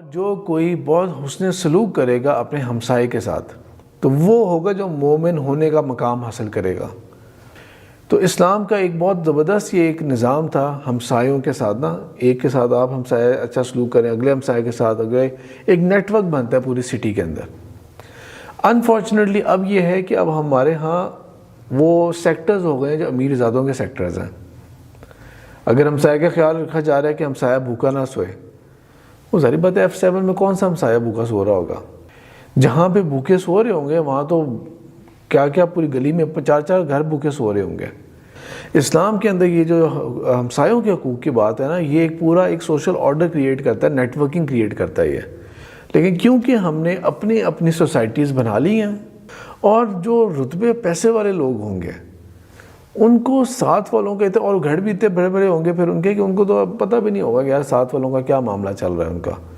جو کوئی بہت حسن سلوک کرے گا اپنے ہمسائے کے ساتھ تو وہ ہوگا جو مومن ہونے کا مقام حاصل کرے گا۔ تو اسلام کا ایک بہت زبردست یہ ایک نظام تھا ہمسایوں کے ساتھ نا، ایک کے ساتھ آپ ہمسائے اچھا سلوک کریں، اگلے ہمسائے کے ساتھ اگلے، ایک نیٹ ورک بنتا ہے پوری سٹی کے اندر۔ انفارچونیٹلی اب یہ ہے کہ اب ہمارے ہاں وہ سیکٹرز ہو گئے ہیں جو امیر زادوں کے سیکٹرز ہیں۔ اگر ہمسائے کا خیال رکھا جا رہا ہے کہ ہمسایہ بھوکا نہ سوئے، وہ ظاہر بات ہے F7 میں کون سا ہمسایہ بھوکا سو رہا ہوگا؟ جہاں پہ بھوکے سو رہے ہوں گے وہاں تو کیا کیا پوری گلی میں 4 گھر بھوکے سو رہے ہوں گے۔ اسلام کے اندر یہ جو ہمسایوں کے حقوق کی بات ہے نا، یہ ایک پورا ایک سوشل آرڈر کریٹ کرتا ہے، نیٹ ورکنگ کریٹ کرتا ہے یہ۔ لیکن کیونکہ ہم نے اپنی سوسائٹیز بنا لی ہیں، اور جو رتبے پیسے والے لوگ ہوں گے ان کو ساتھ والوں کے اور گھر بھی اتنے بڑے بڑے ہوں گے پھر ان کے کہ ان کو تو پتہ بھی نہیں ہوگا کہ یار ساتھ والوں کا کیا معاملہ چل رہا ہے ان کا۔